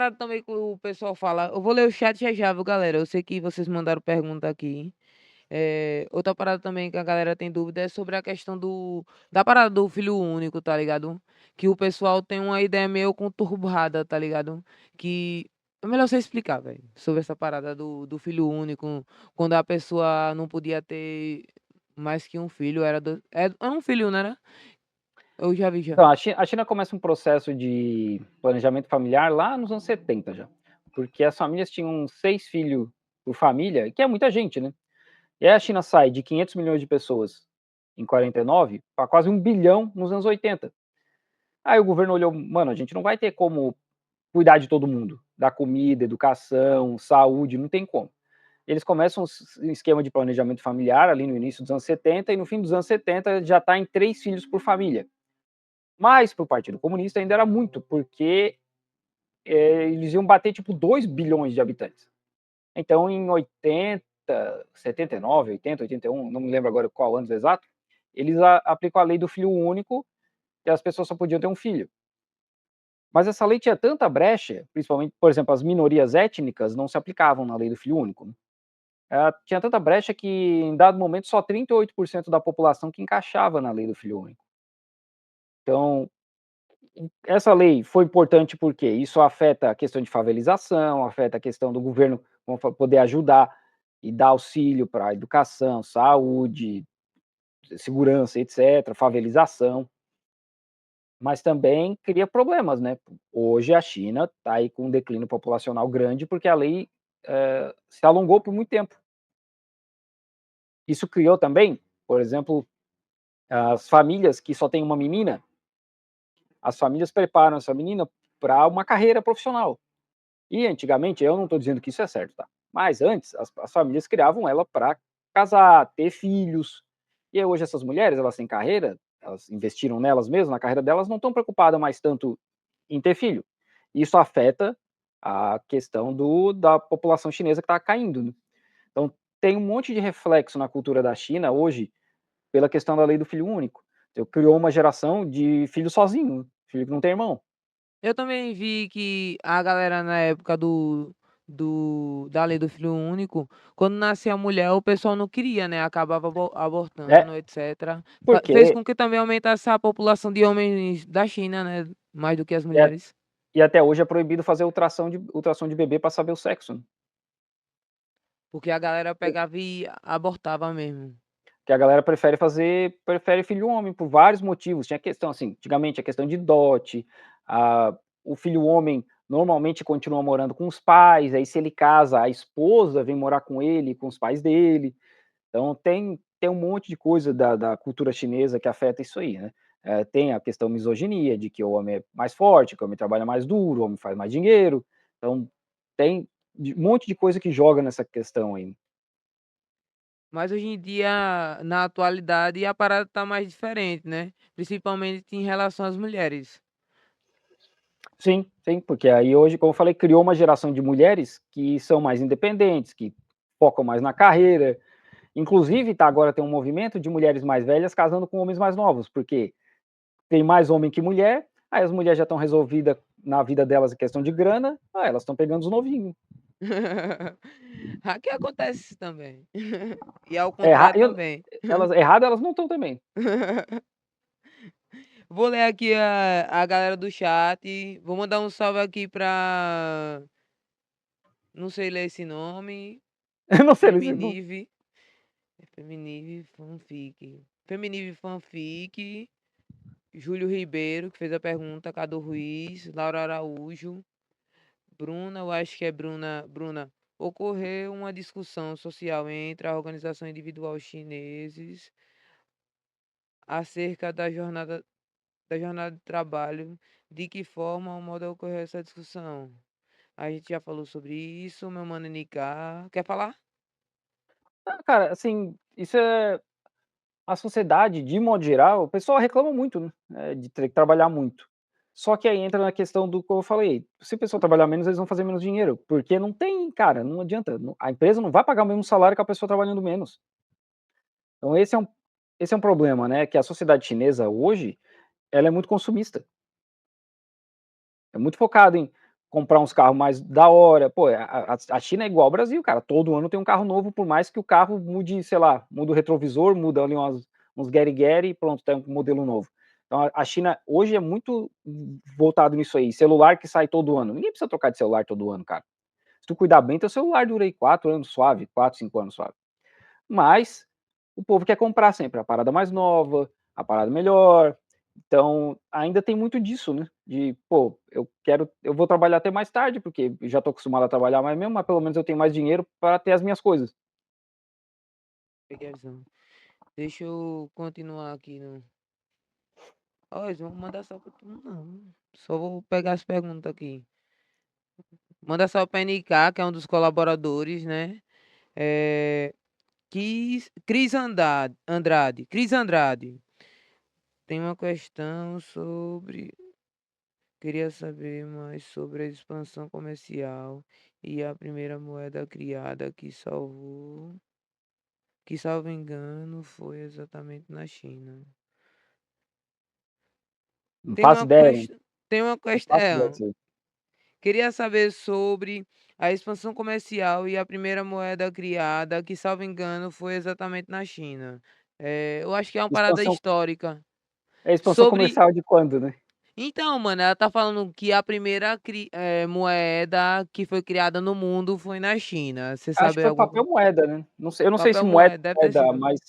parada também que o pessoal fala, eu vou ler o chat já já, viu, galera. Eu sei que vocês mandaram pergunta aqui. Outra parada também que a galera tem dúvida é sobre a questão da parada do filho único, tá ligado? Que o pessoal tem uma ideia meio conturbada, tá ligado? Que é melhor você explicar, velho, sobre essa parada do filho único, quando a pessoa não podia ter mais que um filho, era um filho, né? Eu já vi já. Então, a China começa um processo de planejamento familiar lá nos anos 70 já, porque as famílias tinham 6 filhos por família, que é muita gente, né. E aí a China sai de 500 milhões de pessoas em 49 para quase 1 bilhão nos anos 80. Aí o governo olhou: "Mano, a gente não vai ter como cuidar de todo mundo, dar comida, educação, saúde, não tem como". Eles começam um esquema de planejamento familiar ali no início dos anos 70 e no fim dos anos 70 já está em 3 filhos por família. Mas para o Partido Comunista ainda era muito, porque eles iam bater tipo 2 bilhões de habitantes. Então em 80, 79, 80, 81, não me lembro agora qual ano exato, eles aplicam a lei do filho único, que as pessoas só podiam ter um filho. Mas essa lei tinha tanta brecha, principalmente, por exemplo, as minorias étnicas não se aplicavam na lei do filho único, né. Tinha tanta brecha que em dado momento só 38% da população que encaixava na lei do filho único. Então, essa lei foi importante porque isso afeta a questão de favelização, afeta a questão do governo poder ajudar e dar auxílio para educação, saúde, segurança, etc., favelização, mas também cria problemas, né? Hoje a China está aí com um declínio populacional grande porque a lei se alongou por muito tempo. Isso criou também, por exemplo, as famílias que só têm uma menina, as famílias preparam essa menina para uma carreira profissional. E antigamente, eu não estou dizendo que isso é certo, tá? Mas antes, as famílias criavam ela para casar, ter filhos. E aí, hoje essas mulheres, elas têm carreira, elas investiram nelas mesmas, na carreira delas, não estão preocupadas mais tanto em ter filho. Isso afeta a questão da população chinesa que está caindo, né? Então, tem um monte de reflexo na cultura da China hoje pela questão da lei do filho único. Então, criou uma geração de filho sozinho, filho que não tem irmão. Eu também vi que a galera na época da lei do filho único, quando nascia a mulher, o pessoal não queria, né, acabava É, abortando, etcétera. Fez porque com que também aumentasse a população de homens da China, né, mais do que as é, mulheres. e até hoje é proibido fazer ultrassom de bebê para saber o sexo, né. Porque a galera pegava e abortava mesmo. Que a galera prefere filho homem por vários motivos. Tinha questão, assim, antigamente a questão de dote, o filho homem normalmente continua morando com os pais, aí se ele casa, a esposa vem morar com ele, com os pais dele. Então tem um monte de coisa da cultura chinesa que afeta isso aí, né. Tem a questão misoginia, de que o homem é mais forte, que o homem trabalha mais duro, o homem faz mais dinheiro. Então tem um monte de coisa que joga nessa questão aí. Mas hoje em dia, na atualidade, a parada tá mais diferente, né, principalmente em relação às mulheres. Sim, sim, porque aí hoje, como eu falei, criou uma geração de mulheres que são mais independentes, que focam mais na carreira. Inclusive, agora tem um movimento de mulheres mais velhas casando com homens mais novos, porque tem mais homem que mulher, aí as mulheres já estão resolvidas na vida delas em questão de grana, elas estão pegando os novinhos. Aqui acontece isso também. E ao Erra contrário eu também. Elas erradas elas não estão também. Vou ler aqui a galera do chat. Vou mandar um salve aqui pra. Não sei ler esse nome. Eu não sei dizer não. Feminive. Feminive Fanfic. Feminive Fanfic. Júlio Ribeiro, que fez a pergunta. Cadu Ruiz. Laura Araújo. Bruna, eu acho que é Bruna. Bruna. Ocorreu uma discussão social entre a organização individual chineses acerca da jornada de trabalho, de que forma o modo ocorreu essa discussão. A gente já falou sobre isso, meu mano NK. Quer falar? Cara, assim, isso é a sociedade, de modo geral, o pessoal reclama muito, né, de ter que trabalhar muito. Só que aí entra na questão do que eu falei, se o pessoal trabalhar menos, eles vão fazer menos dinheiro, porque não tem, cara, não adianta, a empresa não vai pagar o mesmo salário que a pessoa trabalhando menos. Então esse é um problema, né, que a sociedade chinesa hoje, ela é muito consumista, é muito focada em comprar uns carros mais da hora. Pô, a China é igual ao Brasil, cara. Todo ano tem um carro novo, por mais que o carro mude, sei lá, muda o retrovisor, muda ali uns gueri-gueri e pronto, tem um modelo novo. Então a China hoje é muito voltado nisso aí. Celular que sai todo ano. Ninguém precisa trocar de celular todo ano, cara. Se tu cuidar bem, teu celular dura aí 4 anos suave, 4, 5 anos suave. Mas o povo quer comprar sempre a parada mais nova, a parada melhor. Então, ainda tem muito disso, né? De, pô, eu vou trabalhar até mais tarde, porque eu já tô acostumado a trabalhar mais mesmo, mas pelo menos eu tenho mais dinheiro para ter as minhas coisas. Peguei a visão. Deixa eu continuar aqui no. Ó, eles vão mandar só pra tu, não. Só vou pegar as perguntas aqui. Manda só pra NK, que é um dos colaboradores, né? É, Cris Andrade. Tem uma questão sobre. Queria saber mais sobre a expansão comercial e a primeira moeda criada que salvo engano, foi exatamente na China. Não Tem faço uma ideia, questão, tem uma não faço ideia questão. disso aí. Queria saber sobre a expansão comercial e a primeira moeda criada, que salvo engano, foi exatamente na China. Eu acho que é uma parada Expansão, histórica. é expansão Sobre. comercial de quando, né? Então, mano, ela tá falando que a primeira moeda que foi criada no mundo foi na China. Você Acho que sabe foi alguma papel coisa? moeda, né? Não sei, eu não sei se Papel moeda, moeda, deve ter sido. mas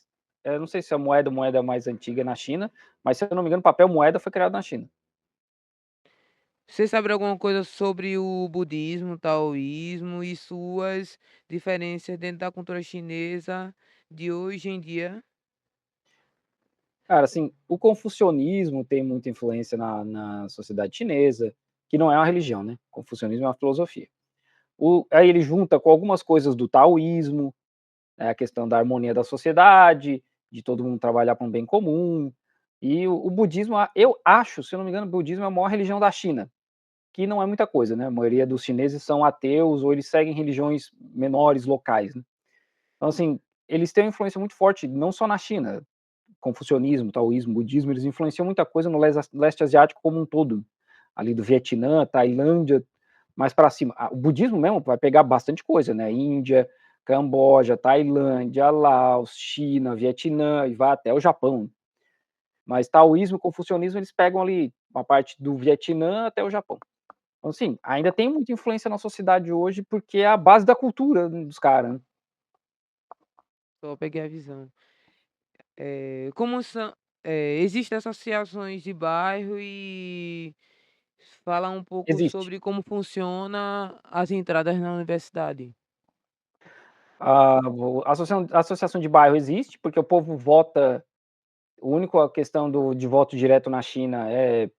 eu não sei se a moeda mais antiga na China, mas se eu não me engano, papel moeda foi criado na China. Você sabe alguma coisa sobre o budismo, taoísmo e suas diferenças dentro da cultura chinesa de hoje em dia? Cara, assim, o confucionismo tem muita influência na sociedade chinesa, que não é uma religião, né? O confucionismo é uma filosofia. Aí ele junta com algumas coisas do taoísmo, né, a questão da harmonia da sociedade, de todo mundo trabalhar para um bem comum. E o budismo, eu acho, se eu não me engano, o budismo é a maior religião da China, que não é muita coisa, né? A maioria dos chineses são ateus ou eles seguem religiões menores, locais, né? Então, assim, eles têm uma influência muito forte, não só na China, confucionismo, taoísmo, budismo, eles influenciam muita coisa no leste asiático como um todo, ali do Vietnã, Tailândia, mais para cima. O budismo mesmo vai pegar bastante coisa, né? Índia, Camboja, Tailândia, Laos, China, Vietnã e vai até o Japão. Mas taoísmo e confucionismo eles pegam ali uma parte do Vietnã até o Japão. Então, assim, ainda tem muita influência na sociedade hoje porque é a base da cultura dos caras. Né? Só peguei a visão. Como são, existem associações de bairro e fala um pouco Existe. sobre como funciona as entradas na universidade. A associação de bairro existe, porque o povo vota. A única questão de voto direto na China é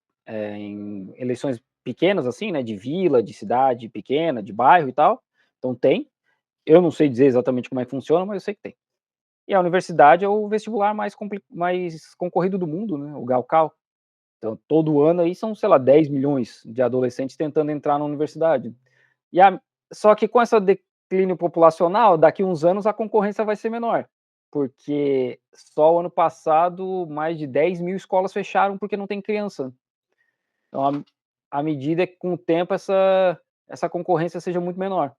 em eleições pequenas, assim, né? De vila, de cidade pequena, de bairro e tal. Então tem. Eu não sei dizer exatamente como é que funciona, mas eu sei que tem. E a universidade é o vestibular mais concorrido do mundo, né? O Gaokao. Então, todo ano aí são, sei lá, 10 milhões de adolescentes tentando entrar na universidade. E só que com esse declínio populacional, daqui uns anos a concorrência vai ser menor. Porque só o ano passado, mais de 10 mil escolas fecharam porque não tem criança. Então, à medida que com o tempo essa concorrência seja muito menor.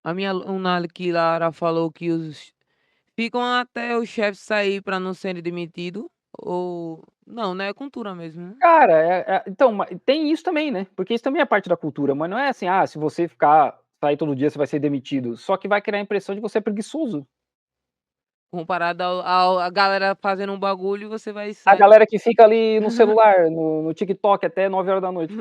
A minha aluna que Lara falou que os ficam até o chefe sair para não serem demitido ou não, né? É cultura mesmo, né? Cara, então, tem isso também, né? Porque isso também é parte da cultura, mas não é assim, se você sair todo dia, você vai ser demitido. Só que vai criar a impressão de você é preguiçoso. Comparado a galera fazendo um bagulho, você vai A sair. galera que fica ali no celular, no TikTok até 9 horas da noite.